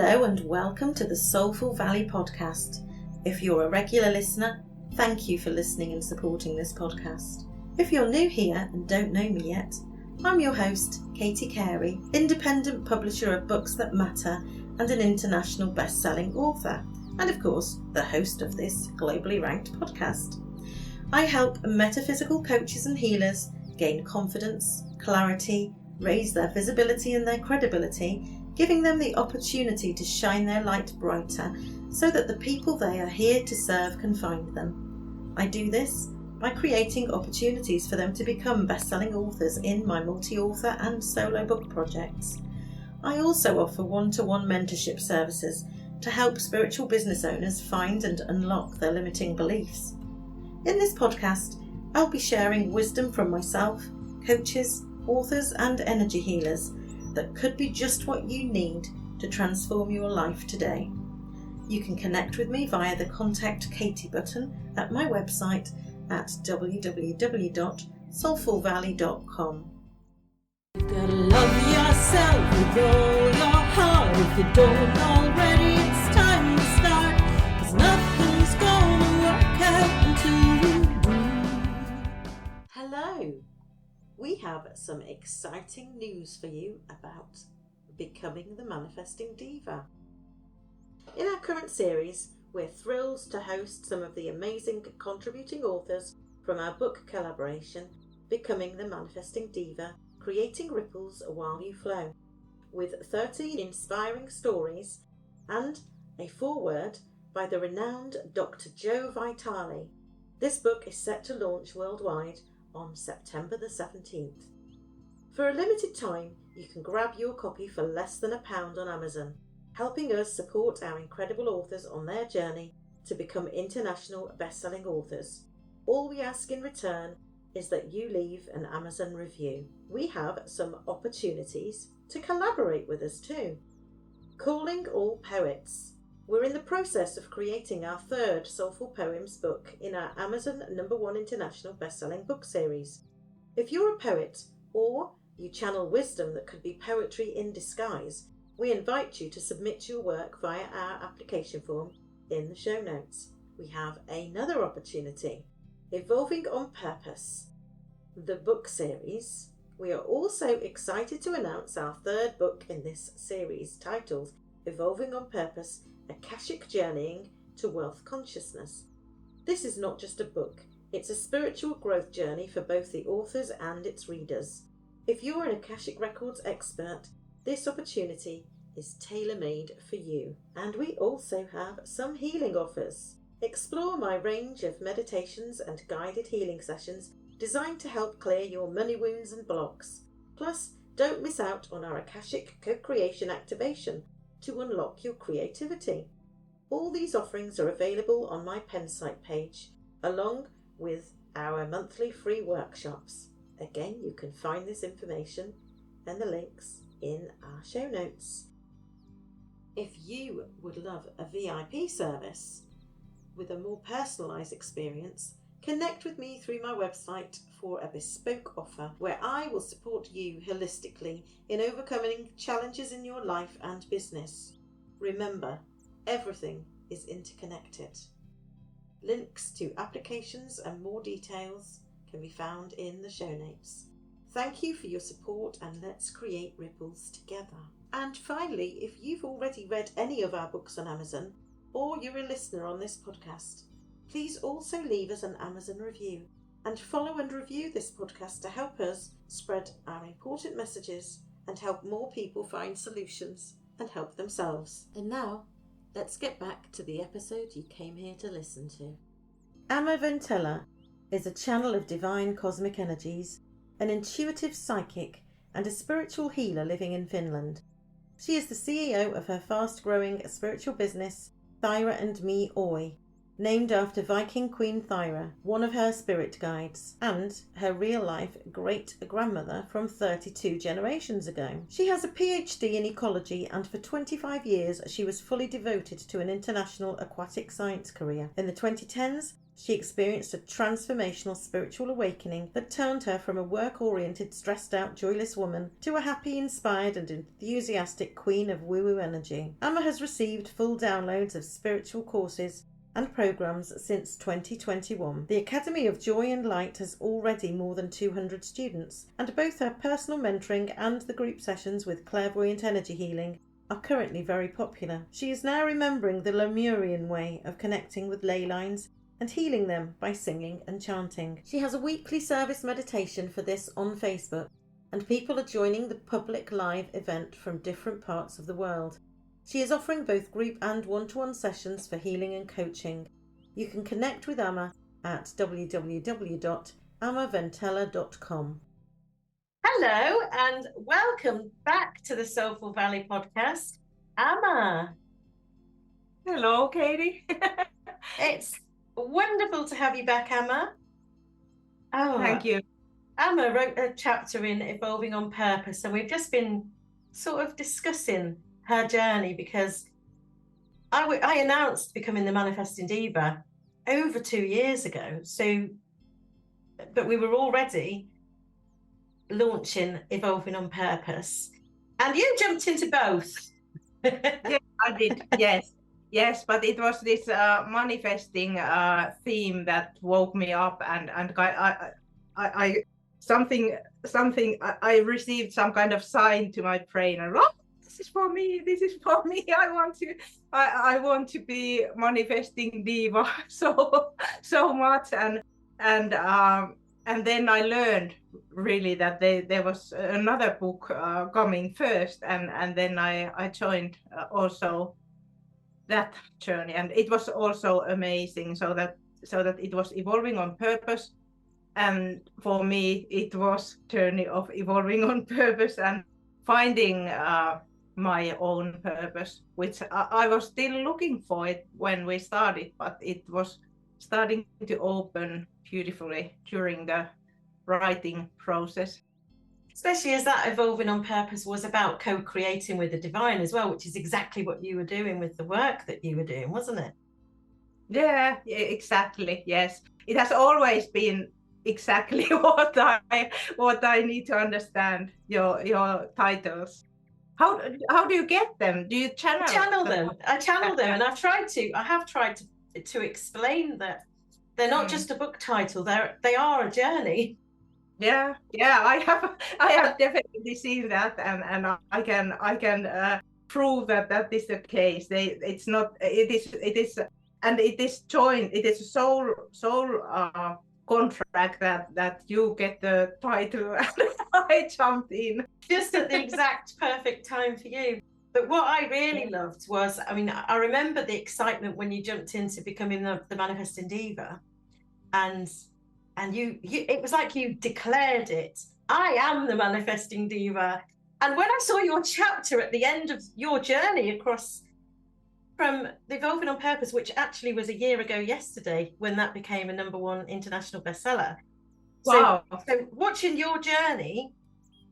Hello and welcome to the Soulful Valley podcast. If you're a regular listener, thank you for listening and supporting this podcast. If you're new here and don't know me yet, I'm your host, Carey, independent publisher of books that matter and an international best-selling author, and of course, the host of this globally ranked podcast. I help metaphysical coaches and healers gain confidence, clarity, raise their visibility and their credibility, giving them the opportunity to shine their light brighter so that the people they are here to serve can find them. I do this by creating opportunities for them to become best-selling authors in my multi-author and solo book projects. I also offer one-to-one mentorship services to help spiritual business owners find and unlock their limiting beliefs. In this podcast, I'll be sharing wisdom from myself, coaches, authors and energy healers that could be just what you need to transform your life today. You can connect with me via the Contact Katie button at my website at www.soulfulvalley.com. You gotta love yourself with all your heart. If you don't already, it's time to start. 'Cause nothing's gonna work out until you do. Hello! We have some exciting news for you about becoming the manifesting diva. In our current series, we're thrilled to host some of the amazing contributing authors from our book collaboration, Becoming the Manifesting Diva, Creating Ripples While You Flow, with 13 inspiring stories and a foreword by the renowned Dr. Joe Vitale. This book is set to launch worldwide on September the 17th. For a limited time, you can grab your copy for less than £1 on Amazon, helping us support our incredible authors on their journey to become international best-selling authors. All we ask in return is that you leave an Amazon review. We have some opportunities to collaborate with us too. Calling All Poets. We're in the process of creating our third Soulful Poems book in our Amazon #1 international best-selling book series. If you're a poet or you channel wisdom that could be poetry in disguise, we invite you to submit your work via our application form in the show notes. We have another opportunity, Evolving on Purpose, the book series. We are also excited to announce our third book in this series, titled Evolving on Purpose, Akashic Journeying to Wealth Consciousness. This is not just a book, it's a spiritual growth journey for both the authors and its readers. If you're an Akashic Records expert, this opportunity is tailor-made for you. And we also have some healing offers. Explore my range of meditations and guided healing sessions designed to help clear your money wounds and blocks. Plus, don't miss out on our Akashic co-creation activation to unlock your creativity. All these offerings are available on my Pensite page, along with our monthly free workshops. Again, you can find this information and the links in our show notes. If you would love a VIP service with a more personalised experience, connect with me through my website for a bespoke offer where I will support you holistically in overcoming challenges in your life and business. Remember, everything is interconnected. Links to applications and more details can be found in the show notes. Thank you for your support and let's create ripples together. And finally, if you've already read any of our books on Amazon or you're a listener on this podcast, please also leave us an Amazon review and follow and review this podcast to help us spread our important messages and help more people find solutions and help themselves. And now, let's get back to the episode you came here to listen to. Amma Ventelä is a channel of divine cosmic energies, an intuitive psychic and a spiritual healer living in Finland. She is the CEO of her fast-growing spiritual business, Thyra&amp, named after Viking Queen Thyra, one of her spirit guides, and her real-life great-grandmother from 32 generations ago. She has a PhD in ecology, and for 25 years she was fully devoted to an international aquatic science career. In the 2010s, She experienced a transformational spiritual awakening that turned her from a work-oriented, stressed-out, joyless woman to a happy, inspired and enthusiastic queen of woo-woo energy. Amma has received full downloads of spiritual courses and programs since 2021. The Academy of Joy and Light has already more than 200 students, and both her personal mentoring and the group sessions with clairvoyant energy healing are currently very popular. She is now remembering the Lemurian way of connecting with ley lines and healing them by singing and chanting. She has a weekly service meditation for this on Facebook, and people are joining the public live event from different parts of the world. She is offering both group and one-to-one sessions for healing and coaching. You can connect with Amma at www.ammaventelä.com. Hello and welcome back to the Soulful Valley podcast, Amma. Hello, Katie. It's wonderful to have you back, Amma. Oh, thank you. Amma wrote a chapter in Evolving on Purpose, and we've just been sort of discussing her journey because I announced becoming the Manifesting Diva over 2 years ago. But we were already launching Evolving on Purpose, and you jumped into both. Yes, I did. Yes, but it was this manifesting theme that woke me up, and I received some kind of sign to my brain, and this is for me. I want to be manifesting diva so much, and then I learned really that there was another book coming first, and then I joined also that journey, and it was also amazing. So that it was evolving on purpose, and for me it was journey of evolving on purpose and finding my own purpose, which I was still looking for it when we started, but it was starting to open beautifully during the writing process. Especially as that Evolving on Purpose was about co-creating with the divine as well, which is exactly what you were doing with the work that you were doing, wasn't it? Yeah, exactly. Yes, it has always been exactly what I need to understand your titles. How do you get them? Do you channel them? I channel them, and I have tried to explain that they're not just a book title. They are a journey. Yeah, I have definitely seen that, and I can prove that is the case. It is, and it is joined. It is a soul contract that you get the title, and I jumped in just at the exact perfect time for you. But what I really loved was, I remember the excitement when you jumped into becoming the Manifesting Diva, and you it was like you declared it. I am the Manifesting Diva. And when I saw your chapter at the end of your journey across from the Evolving on Purpose, which actually was a year ago yesterday when that became a #1 international bestseller. Wow. So watching your journey,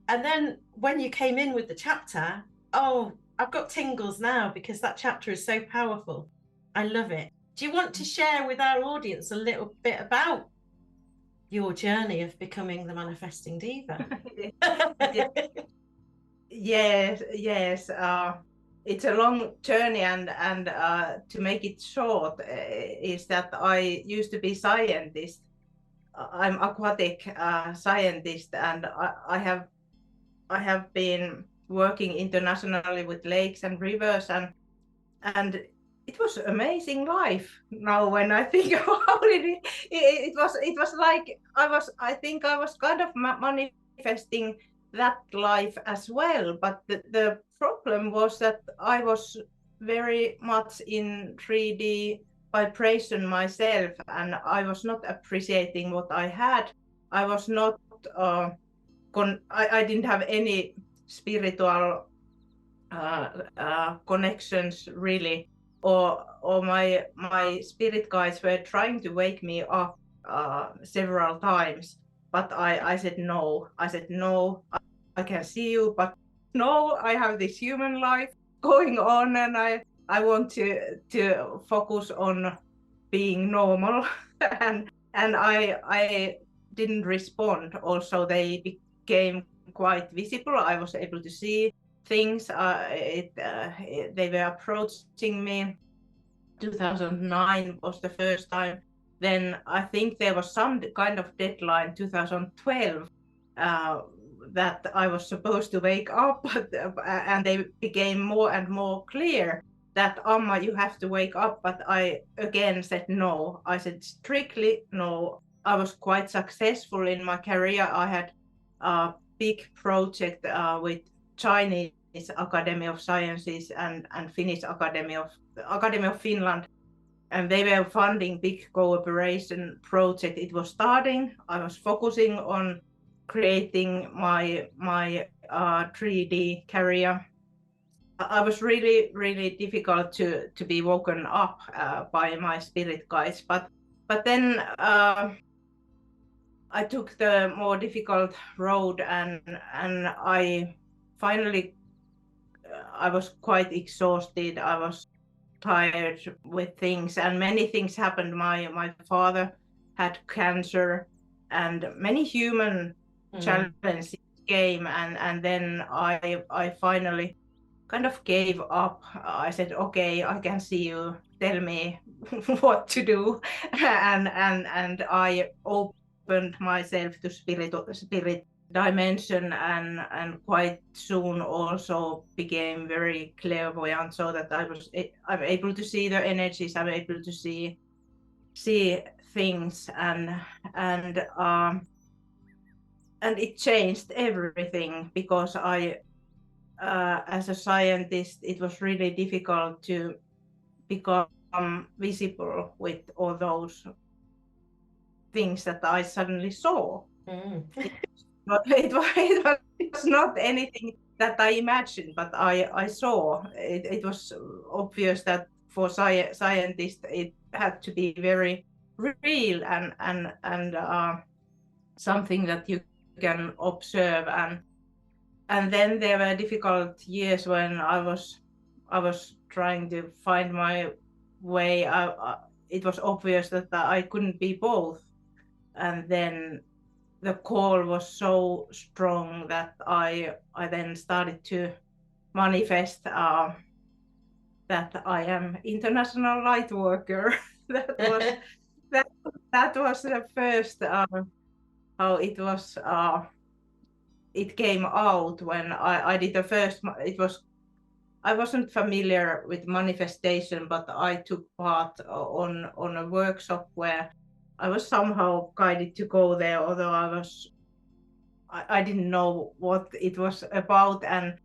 and then when you came in with the chapter, I've got tingles now because that chapter is so powerful. I love it. Do you want to share with our audience a little bit about your journey of becoming the Manifesting Diva? Yes. It's a long journey, and to make it short, is that I used to be scientist. I'm aquatic scientist, and I have been working internationally with lakes and rivers, and it was amazing life. Now when I think about it, it was like I was kind of manifesting that life as well, but the problem was that I was very much in 3D vibration myself, and I was not appreciating what I had. I was not I didn't have any spiritual connections really, or my spirit guides were trying to wake me up several times, but I said no. I can see you, but no, I have this human life going on, and I want to focus on being normal, and I didn't respond. Also, they became quite visible. I was able to see things. They were approaching me. 2009 was the first time. Then I think there was some kind of deadline, 2012, that I was supposed to wake up, and they became more and more clear that, Amma, you have to wake up. But I again said no. I said strictly no. I was quite successful in my career. I had a big project with Chinese Academy of Sciences and Finnish Academy of Finland, and they were funding big cooperation project. It was starting. I was focusing on creating my 3D career. I was really difficult to be woken up by my spirit guides, but then I took the more difficult road, and I finally I was quite exhausted. I was tired with things, and many things happened. My father had cancer, and many human challenges came, and then I finally kind of gave up. I said, okay, I can see you. Tell me what to do, and I opened myself to spirit dimension, and quite soon also became very clairvoyant, so that I'm able to see the energies. I'm able to see things, and it changed everything, because I as a scientist, it was really difficult to become visible with all those things that I suddenly saw. It was not anything that I imagined, but I saw. It was obvious that for scientists it had to be very real and something that you can observe. And then there were difficult years when I was trying to find my way. It was obvious that I couldn't be both. And then the call was so strong that I then started to manifest that I am international light worker. that was the first how it was. It came out when I did the first. I wasn't familiar with manifestation, but I took part on a workshop where I was somehow guided to go there, although I didn't know what it was about, and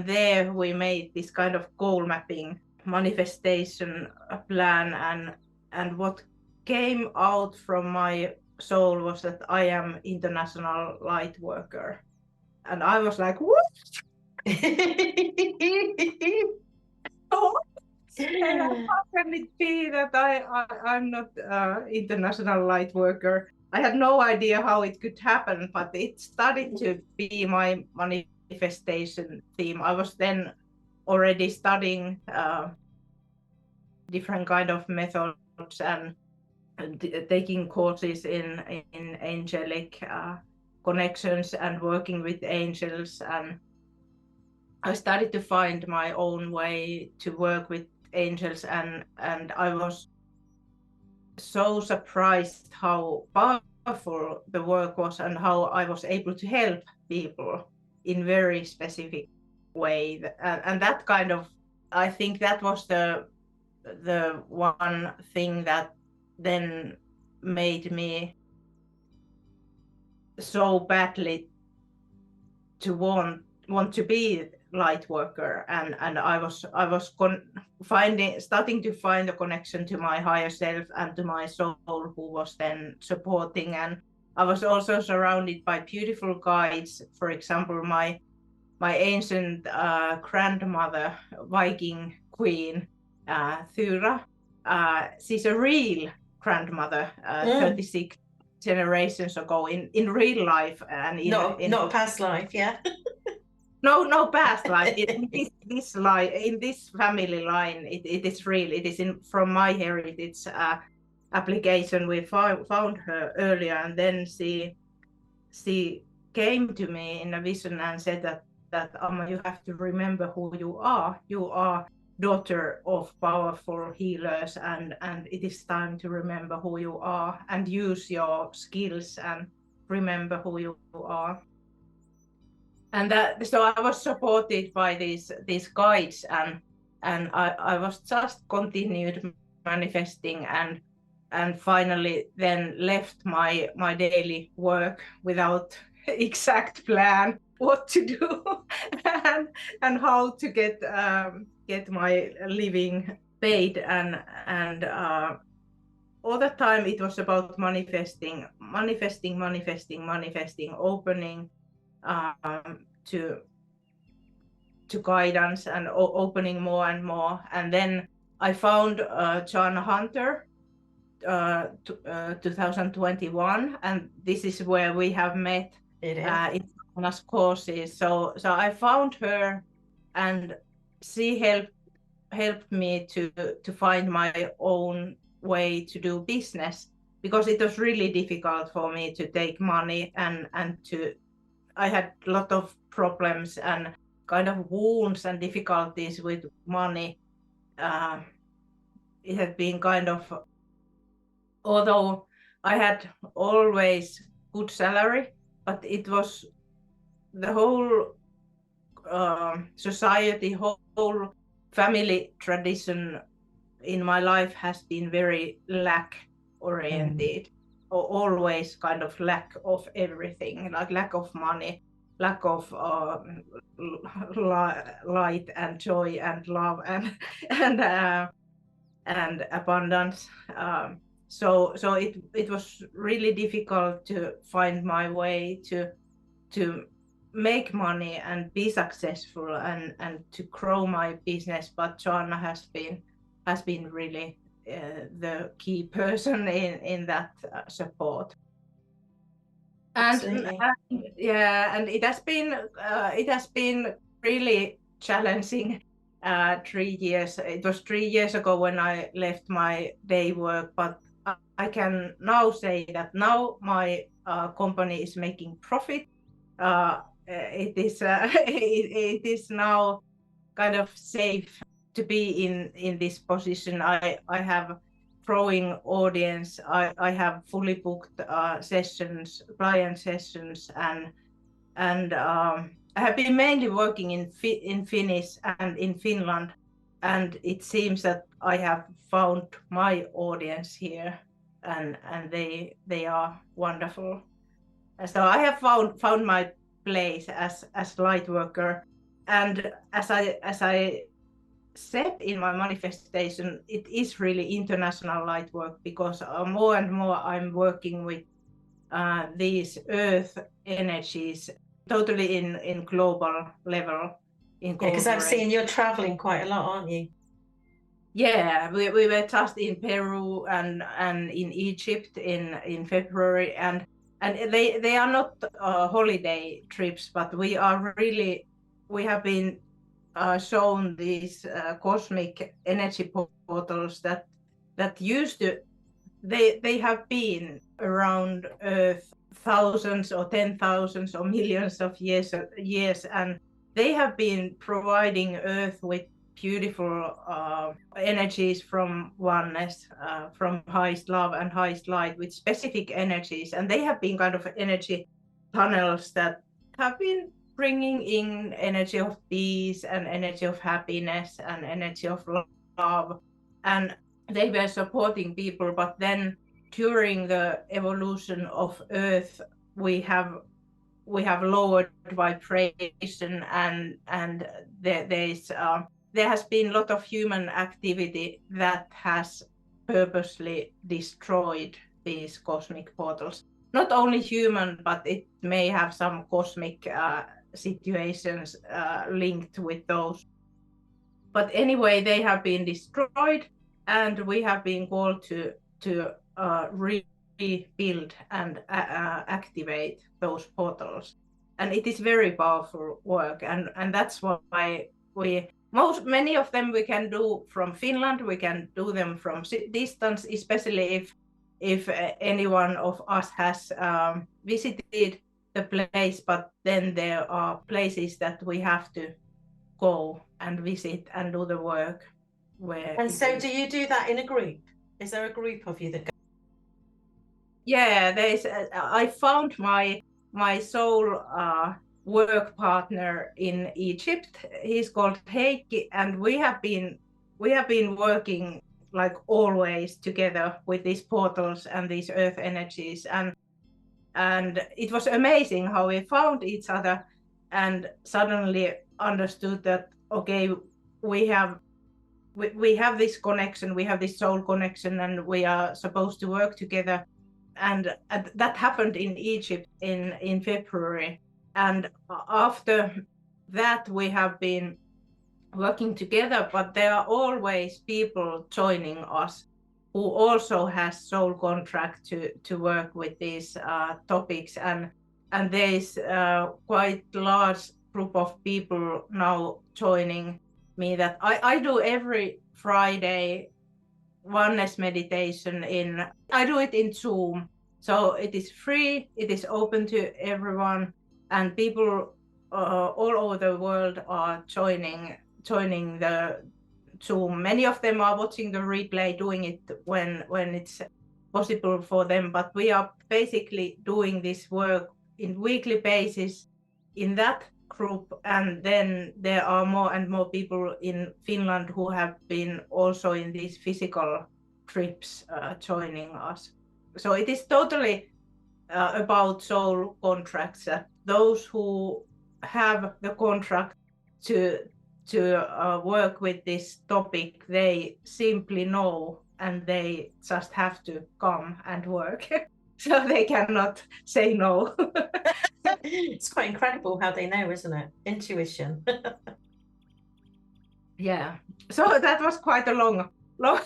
there we made this kind of goal mapping manifestation plan, and what came out from my soul was that I am international light worker. And I was like, what? How can it be that I'm not international light worker? I had no idea how it could happen, but it started to be my manifestation theme. I was then already studying different kind of methods and taking courses in angelic connections and working with angels, and I started to find my own way to work with angels, and I was so surprised how powerful the work was and how I was able to help people in very specific way, and that kind of, I think that was the one thing that then made me so badly to want to be light worker, and I was starting to find a connection to my higher self and to my soul, who was then supporting. And I was also surrounded by beautiful guides. For example, my ancient grandmother, Viking Queen Thyra. She's a real grandmother, 36 generations ago in real life, and not a past life, yeah. No past life. In this family line, it is real. It is from my heritage. application. We found her earlier, and then she came to me in a vision and said that Amma, you have to remember who you are. You are daughter of powerful healers, and it is time to remember who you are and use your skills and remember who you are. And so I was supported by these guides, and I was just continued manifesting and finally then left my daily work without exact plan what to do and how to get my living paid, and all the time it was about manifesting, opening to guidance and opening more and more. And then I found John Hunter 2021, and this is where we have met in Anna's courses. So I found her, and she helped me to find my own way to do business, because it was really difficult for me to take money, and I had a lot of problems and kind of wounds and difficulties with money. It had been kind of, although I had always good salary, but it was the whole society, whole family tradition in my life has been very lack oriented, or always kind of lack of everything, like lack of money, lack of light and joy and love and abundance. So it was really difficult to find my way to make money and be successful and to grow my business. But Joanna has been really the key person in that support. And it has been really challenging 3 years. It was 3 years ago when I left my day work, but I can now say that now my company is making profit. It is now kind of safe to be in this position. I have growing audience. I have fully booked sessions, client sessions, and I have been mainly working in Finnish and in Finland, and it seems that I have found my audience here, and they are wonderful. So I have found my place as Lightworker, and as I said in my manifestation, it is really international light work, because more and more I'm working with these earth energies totally in global level. Because I've seen you're traveling quite a lot, aren't you? Yeah, we were just in Peru and in Egypt in February, and they are not holiday trips, but we have been shown these cosmic energy portals that used to, they have been around Earth thousands or 10,000s or millions of years, and they have been providing Earth with beautiful energies from oneness, from highest love and highest light, with specific energies, and they have been kind of energy tunnels that have been bringing in energy of peace and energy of happiness and energy of love, and they were supporting people. But then during the evolution of Earth, we have lowered vibration, and there has been a lot of human activity that has purposely destroyed these cosmic portals. Not only human, but it may have some cosmic situations linked with those. But anyway, they have been destroyed, and we have been called to rebuild and activate those portals. And it is very powerful work, and that's why many of them we can do from Finland. We can do them from distance, especially if anyone of us has visited the place, but then there are places that we have to go and visit and do the work. And so do you do that in a group? Is there a group of you that go? Yeah, I found my soul work partner in Egypt. He's called Heikki, and we have been working like always together with these portals and these earth energies, and it was amazing how we found each other and suddenly understood that okay, we have this connection, we have this soul connection, and we are supposed to work together. And that happened in Egypt in February. And after that, we have been working together, but there are always people joining us who also has soul contract to work with these topics. And there is quite large group of people now joining me that I do every Friday oneness meditation I do it in Zoom, so it is free, it is open to everyone, and people all over the world are joining the Zoom. Many of them are watching the replay, doing it when it's possible for them, but we are basically doing this work in weekly basis in that group, and then there are more and more people in Finland who have been also in these physical trips joining us. So it is totally about soul contracts. Those who have the contract to work with this topic, they simply know, and they just have to come and work. So they cannot say no. It's quite incredible how they know, isn't it? Intuition. Yeah. So that was quite a long. No,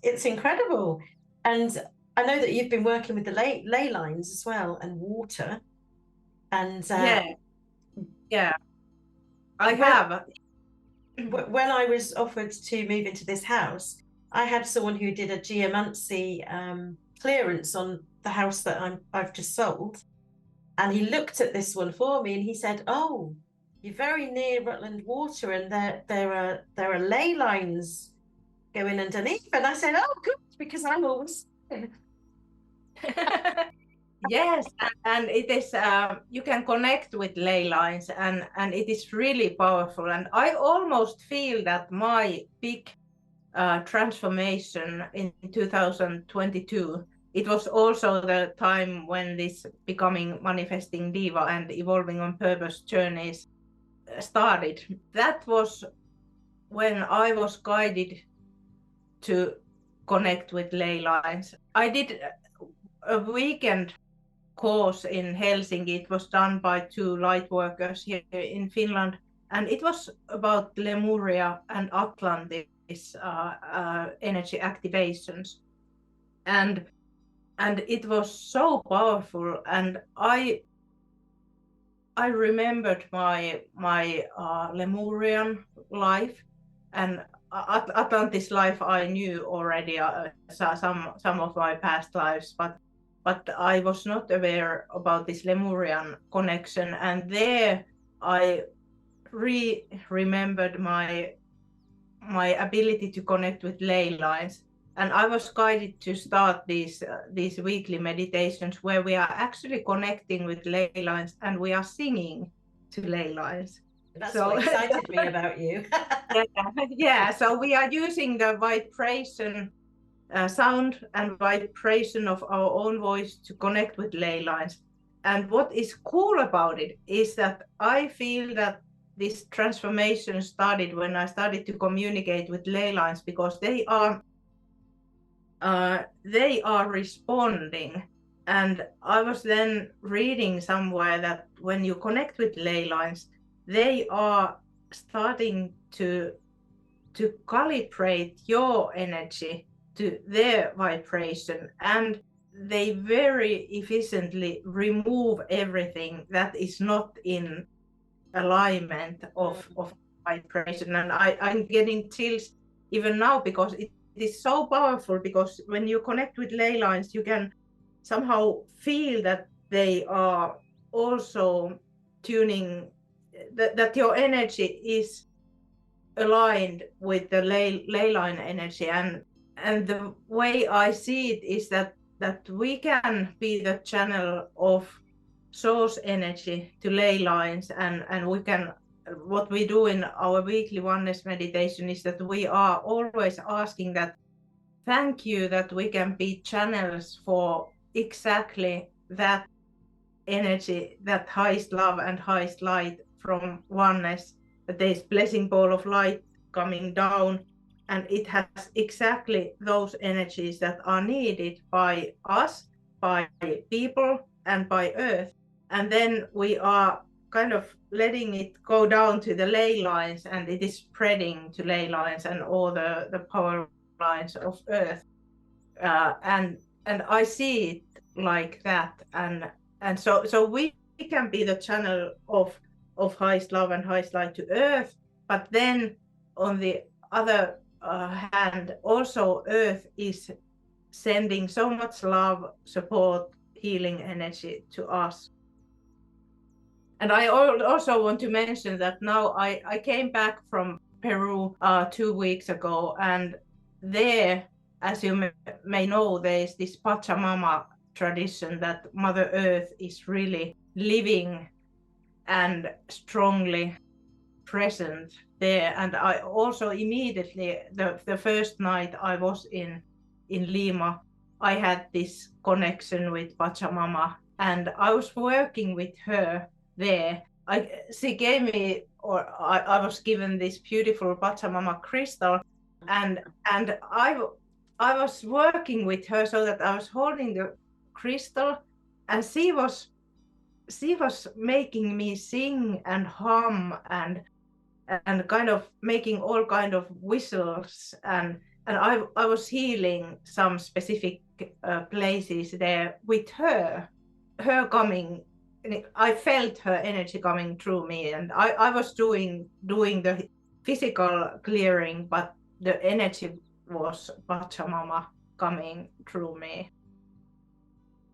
it's incredible. And I know that you've been working with the ley lines as well, and water. And yeah, I have. When I was offered to move into this house, I had someone who did a geomancy clearance on the house that I've just sold, and he looked at this one for me and he said, "Oh, you're very near Rutland Water, and there are ley lines going underneath." And I said, "Oh, good, because I'm always." Yes, and it is you can connect with ley lines, and it is really powerful. And I almost feel that my big transformation in 2022, it was also the time when this becoming manifesting diva and evolving on purpose journeys started. That was when I was guided to connect with ley lines. I did a weekend course in Helsinki. It was done by 2 Lightworkers here in Finland, and it was about Lemuria and Atlantis energy activations, and it was so powerful. And I remembered my Lemurian life, and Atlantis life I knew already, some of my past lives, but I was not aware about this Lemurian connection. And there I remembered my ability to connect with ley lines, and I was guided to start these weekly meditations where we are actually connecting with ley lines, and we are singing to ley lines. That's what excited me about you. Yeah, so we are using the vibration, sound and vibration of our own voice to connect with ley lines. And what is cool about it is that I feel that this transformation started when I started to communicate with ley lines, because they are responding. And I was then reading somewhere that when you connect with ley lines, they are starting to calibrate your energy to their vibration, and they very efficiently remove everything that is not in alignment of vibration. And I'm getting chills even now, because is so powerful because when you connect with ley lines, you can somehow feel that they are also tuning, that your energy is aligned with the ley line energy. And the way I see it is that we can be the channel of source energy to ley lines, and we can, what we do in our weekly oneness meditation is that we are always asking that, thank you that we can be channels for exactly that energy, that highest love and highest light from oneness, that there's blessing ball of light coming down, and it has exactly those energies that are needed by us, by people, and by earth. And then we are kind of letting it go down to the ley lines, and it is spreading to ley lines and all the power lines of earth. And I see it like that, and so we can be the channel of highest love and highest light to earth, but then on the other hand, also earth is sending so much love, support, healing energy to us. And I also want to mention that now I came back from Peru 2 weeks ago, and there, as you may know, there's this Pachamama tradition that Mother Earth is really living and strongly present there. And I also immediately, the first night I was in Lima, I had this connection with Pachamama, and I was working with her there. She gave me, or I was given this beautiful Pachamama crystal, and I was working with her so that I was holding the crystal, and she was making me sing and hum and kind of making all kind of whistles, and I was healing some specific places there with her coming. I felt her energy coming through me, and I was doing the physical clearing, but the energy was Pachamama coming through me.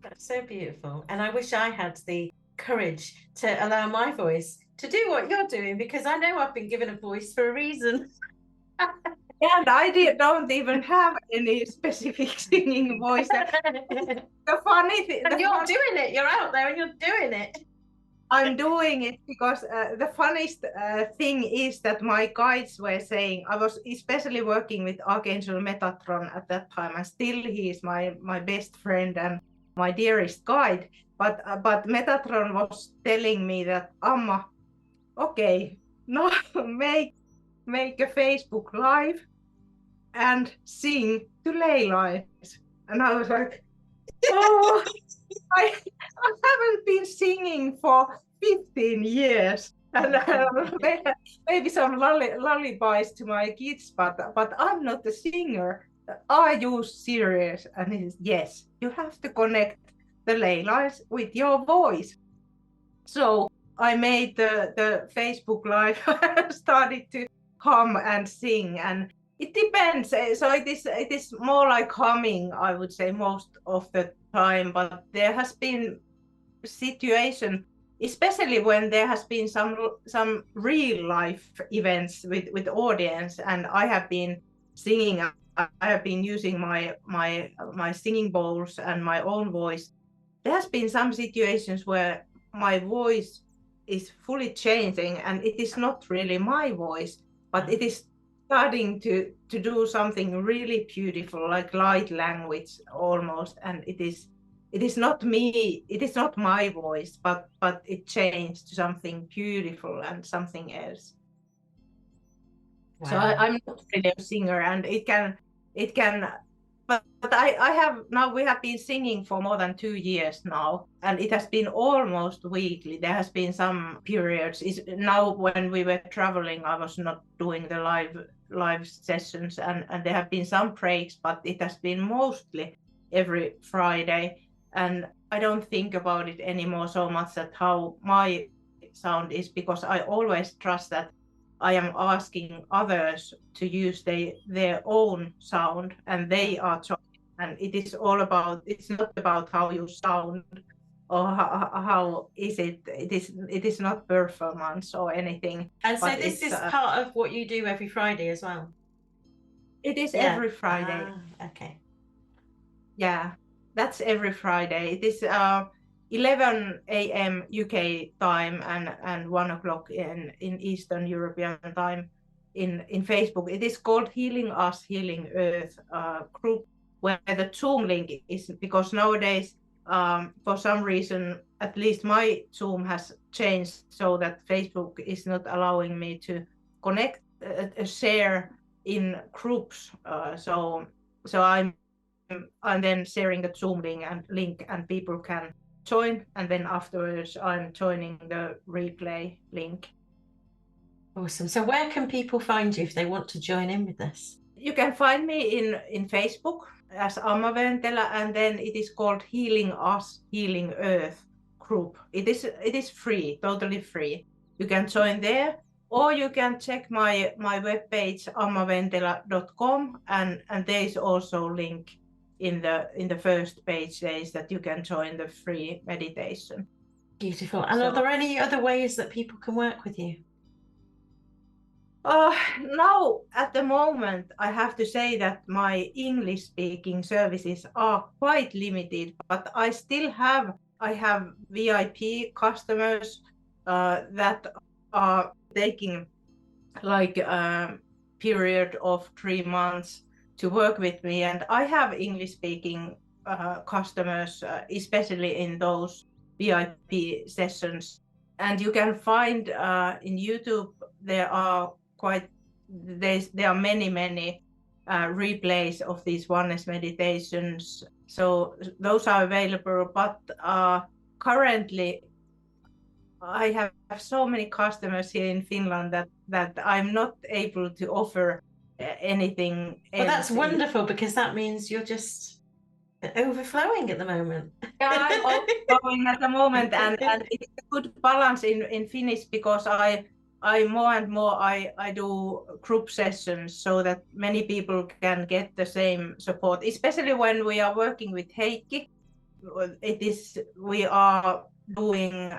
That's so beautiful. And I wish I had the courage to allow my voice to do what you're doing, because I know I've been given a voice for a reason. And I don't even have any specific singing voice. The funny thing, and you're doing it. You're out there and you're doing it. I'm doing it because the funniest thing is that my guides were saying, I was especially working with Archangel Metatron at that time, and still he is my best friend and my dearest guide. But Metatron was telling me that, Amma, okay, now make a Facebook Live and sing to ley lines. And I was like, oh, I haven't been singing for 15 years. And maybe some lullabies to my kids, but I'm not a singer. Are you serious? And he says, yes, you have to connect the ley lines with your voice. So I made the Facebook Live, started to hum and sing, and it depends. So it is more like humming, I would say, most of the time. But there has been situation, especially when there has been some real life events with audience, and I have been singing. I have been using my singing bowls and my own voice. There has been some situations where my voice is fully changing, and it is not really my voice, but it is starting to do something really beautiful, like light language almost, and it is not me, it is not my voice, but it changed to something beautiful and something else. Wow. So I'm not really a singer, and it can but I have now, we have been singing for more than 2 years now, and it has been almost weekly. There has been some periods. Now when we were traveling, I was not doing the live sessions, and there have been some breaks, but it has been mostly every Friday. And I don't think about it anymore so much, that how my sound is, because I always trust that I am asking others to use their own sound, and they are trying. And it is all about, it's not about how you sound or how is it. It is not performance or anything. And so but this it's, is part of what you do every Friday as well? It is every Friday. Okay. Yeah, that's every Friday. It is 11 a.m. UK time and 1 o'clock in Eastern European time in Facebook. It is called Healing Us, Healing Earth group, where the Zoom link is, because nowadays, for some reason, at least my Zoom has changed so that Facebook is not allowing me to connect, share in groups. So I'm then sharing the Zoom link and people can join, and then afterwards I'm joining the replay link. Awesome. So where can people find you if they want to join in with this? You can find me in Facebook as Amma Ventelä, and then it is called Healing Us, Healing Earth group. It is free, totally free. You can join there, or you can check my webpage ammaventelä.com, and there is also a link in the first page days that you can join the free meditation. Beautiful. And are there any other ways that people can work with you? Now, at the moment, I have to say that my English-speaking services are quite limited, but I have VIP customers that are taking like a period of 3 months to work with me, and I have English-speaking customers, especially in those VIP sessions. And you can find in YouTube there are many replays of these oneness meditations. So those are available, but currently I have so many customers here in Finland that I'm not able to offer anything else. Well, that's wonderful, because that means you're just overflowing at the moment. Yeah, I'm overflowing at the moment, and it's a good balance in Finnish, because I more and more I do group sessions so that many people can get the same support, especially when we are working with Heikki. We are doing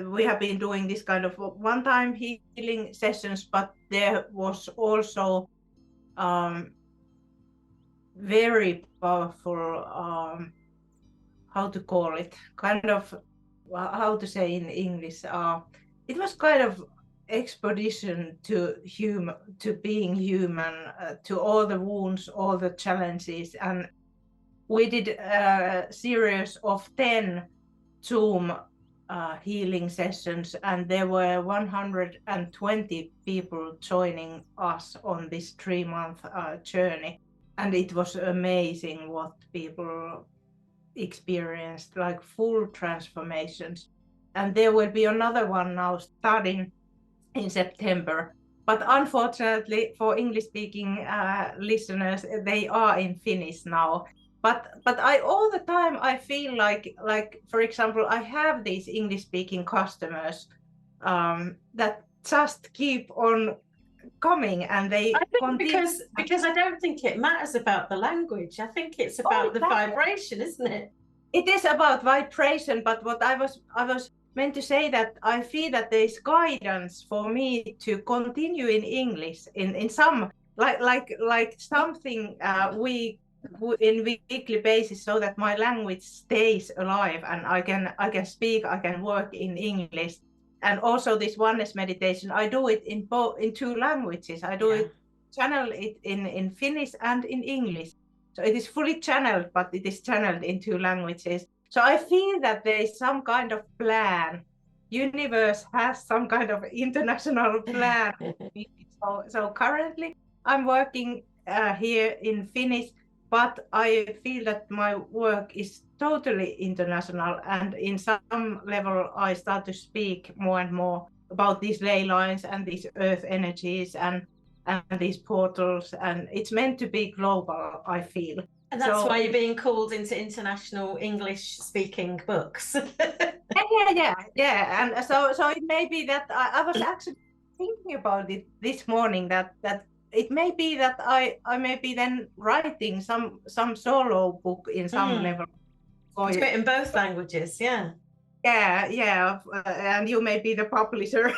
we have been doing this kind of one-time healing sessions, but there was also very powerful, how to call it, kind of, how to say in English, it was kind of expedition to being human, to all the wounds, all the challenges. And we did a series of 10 Zoom healing sessions, and there were 120 people joining us on this 3-month journey. And it was amazing what people experienced, like full transformations. And there will be another one now starting in September. But unfortunately for English-speaking listeners, they are in Finnish now. But I all the time I feel like for example, I have these English-speaking customers that just keep on coming, and they continue. Because I don't think it matters about the language. I think it's about the vibration, isn't it? It is about vibration, but what I was meant to say, that I feel that there is guidance for me to continue in English in some like something in weekly basis, so that my language stays alive and I can speak, I can work in English. And also this oneness meditation, I do it in 2 languages. I do it, channel it in Finnish and in English. So it is fully channeled, but it is channeled in 2 languages. So I feel that there is some kind of plan. Universe has some kind of international plan. So currently I'm working here in Finnish, but I feel that my work is totally international, and in some level I start to speak more and more about these ley lines and these earth energies and these portals, and it's meant to be global, I feel. And that's why you're being called into international English speaking books. Yeah. And so it may be that I was actually thinking about it this morning that it may be that I may be then writing some solo book in some level. Do it in both languages, yeah. Yeah, and you may be the publisher.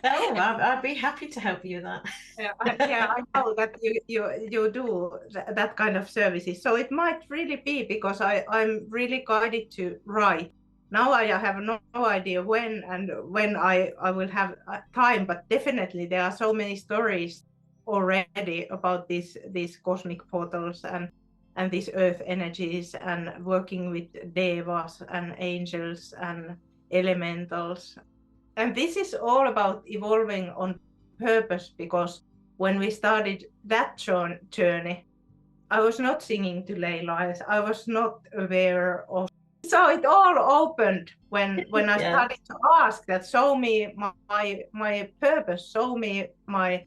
Oh, I'd be happy to help you with that. I know that you do that kind of services. So it might really be because I'm really guided to write. Now I have no idea when I will have time, but definitely there are so many stories already about these cosmic portals and these earth energies and working with devas and angels and elementals. And this is all about evolving on purpose, because when we started that journey, I was not singing to lay lines. I was not aware of. So it all opened when I started to ask that, show me my purpose, show me my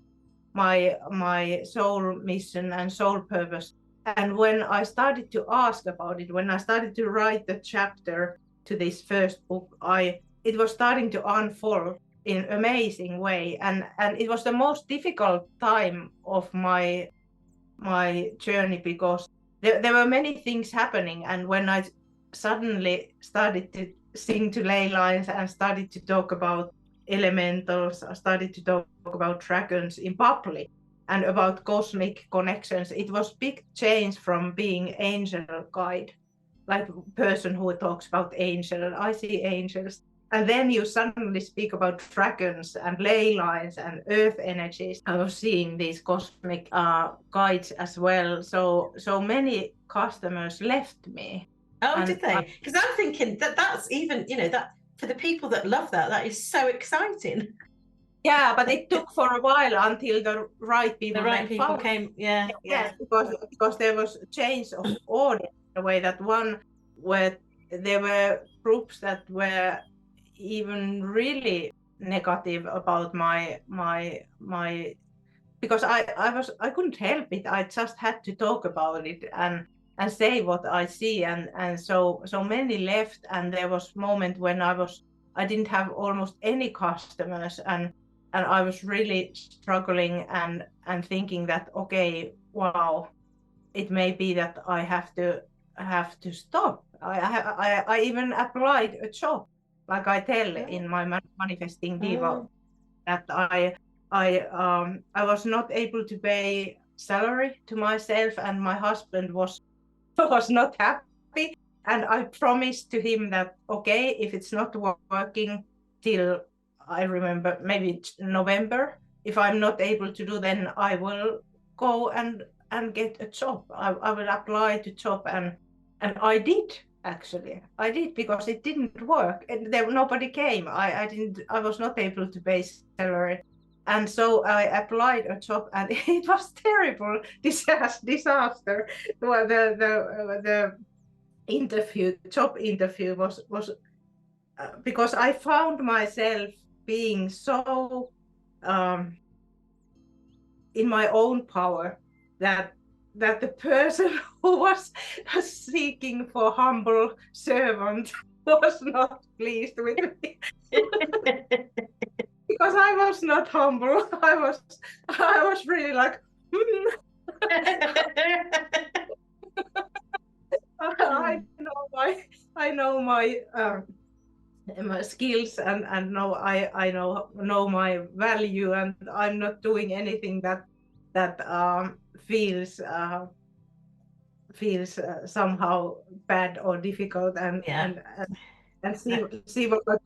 soul mission and soul purpose. And when I started to ask about it, when I started to write the chapter to this first book, it was starting to unfold in an amazing way. And it was the most difficult time of my journey, because there were many things happening. And when I suddenly started to sing to ley lines and started to talk about elementals, I started to talk about dragons in public and about cosmic connections, it was big change from being angel guide, like person who talks about angel, I see angels. And then you suddenly speak about dragons and ley lines and earth energies. I was seeing these cosmic guides as well. So many customers left me. Oh, did they? Because I'm thinking that's even, that for the people that love that is so exciting. Yeah, but it took for a while until the right people came. Yeah. Because there was a change of audience in a way that where there were groups that were even really negative about my because I couldn't help it. I just had to talk about it and say what I see, and so many left, and there was moment when I didn't have almost any customers, and I was really struggling and thinking that, okay, wow, it may be that I have to stop. I even applied a job, like I tell in my manifesting Diva, that I was not able to pay salary to myself, and my husband was not happy, and I promised to him that, okay, if it's not working till, I remember, maybe November, if I'm not able to do, then I will go and get a job. I will apply to job, and I did. Actually, I did, because it didn't work, and nobody came. I was not able to pay salary, and so I applied a job, and it was terrible disaster. Well, the job interview was because I found myself being so in my own power that the person who was seeking for humble servant was not pleased with me. Because I was not humble. I was really like, I know my skills, and know I know my value, and I'm not doing anything that feels somehow bad or difficult, and she was like,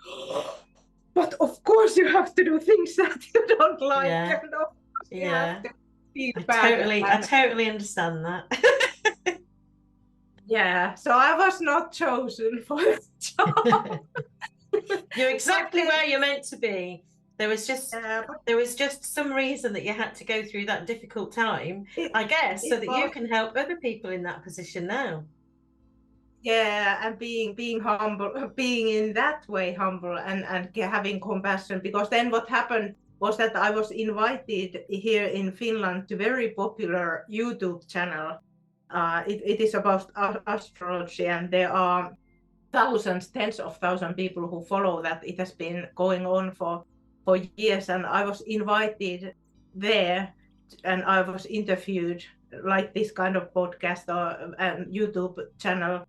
but of course you have to do things that you don't like, and of course you have to feel bad. I totally understand that. Yeah, so I was not chosen for the job. You're exactly where you're meant to be. There was just some reason that you had to go through that difficult time, I guess, so that you can help other people in that position now. Yeah, and being humble, being in that way humble, and having compassion, because then what happened was that I was invited here in Finland to very popular YouTube channel. It is about astrology, and there are thousands, tens of thousands people who follow that. It has been going on for for years, and I was invited there, and I was interviewed like this kind of podcast or YouTube channel,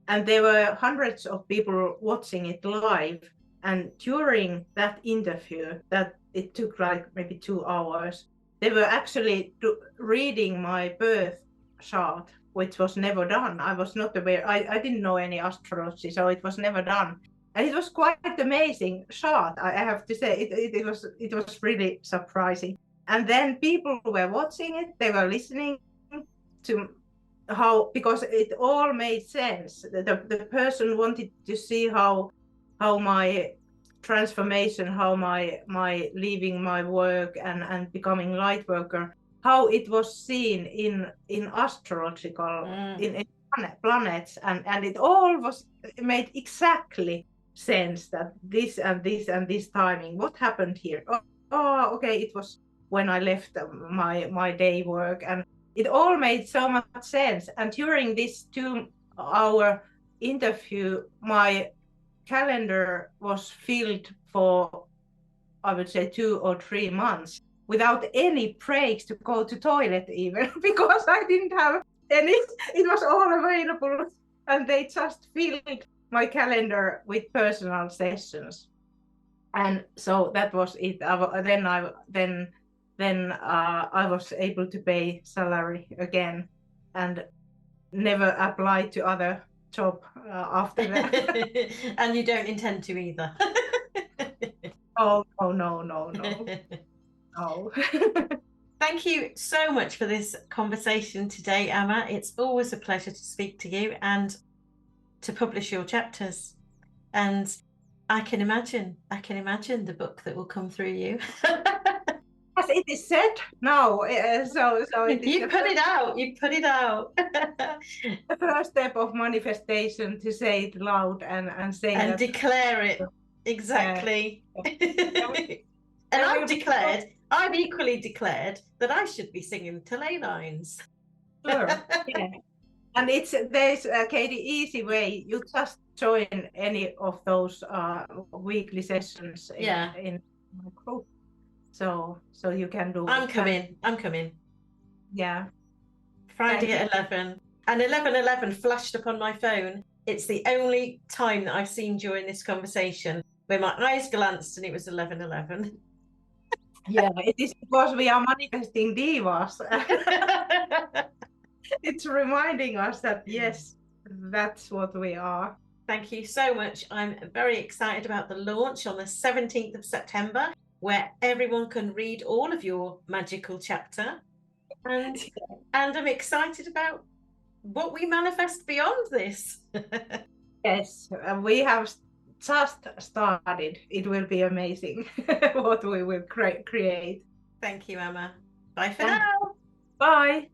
and there were hundreds of people watching it live. And during that interview, that it took like maybe 2 hours, they were actually reading my birth chart, which was never done. I was not aware. I didn't know any astrology, so it was never done. And it was quite amazing chart, I have to say. It was really surprising. And then people were watching it, they were listening to how, because it all made sense. The person wanted to see how my transformation, how my leaving my work and becoming Lightworker, how it was seen in astrological in planets, and it all was made exactly sense, that this and this and this timing, what happened here. Oh, okay, it was when I left my day work, and it all made so much sense. And during this 2-hour interview, my calendar was filled for, I would say, 2 or 3 months without any breaks to go to toilet even, because I didn't have any. It was all available, and they just filled my calendar with personal sessions. And so that was it. Then I was able to pay salary again, and never applied to other job after that. And you don't intend to either. Oh no. No. Thank you so much for this conversation today, Amma. It's always a pleasure to speak to you and to publish your chapters. And I can imagine the book that will come through you. As it is said now, so it is You put it out. the first step of manifestation, to say it loud and say and that, declare it. Exactly. And I've equally declared that I should be singing to ley lines. Sure. Yeah. And there's Katie, easy way. You just join any of those weekly sessions in my group. So you can do. I'm coming. Yeah. Friday at 11. And 11:11 flashed up on my phone. It's the only time that I've seen during this conversation where my eyes glanced and it was 11:11. Yeah, it is because we are manifesting divas. It's reminding us that, yes, that's what we are. Thank you so much. I'm very excited about the launch on the 17th of September, where everyone can read all of your magical chapter. And I'm excited about what we manifest beyond this. Yes, we have just started. It will be amazing what we will create. Thank you, Amma. Bye for now. Bye.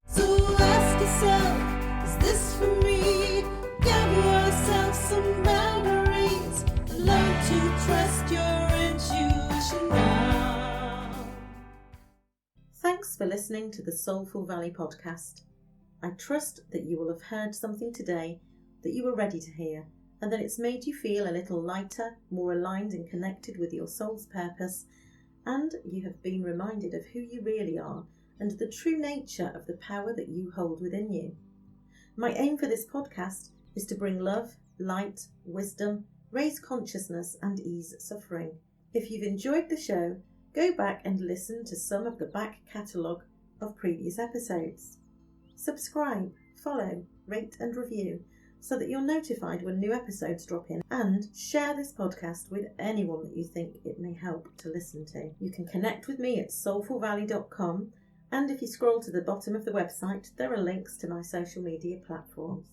So ask yourself, is this for me? Give yourself some boundaries. Learn to trust your intuition now. Thanks for listening to the Soulful Valley podcast. I trust that you will have heard something today that you were ready to hear, and that it's made you feel a little lighter, more aligned and connected with your soul's purpose, and you have been reminded of who you really are and the true nature of the power that you hold within you. My aim for this podcast is to bring love, light, wisdom, raise consciousness and ease suffering. If you've enjoyed the show, go back and listen to some of the back catalogue of previous episodes. Subscribe, follow, rate and review so that you're notified when new episodes drop in, and share this podcast with anyone that you think it may help to listen to. You can connect with me at soulfulvalley.com, and if you scroll to the bottom of the website, there are links to my social media platforms.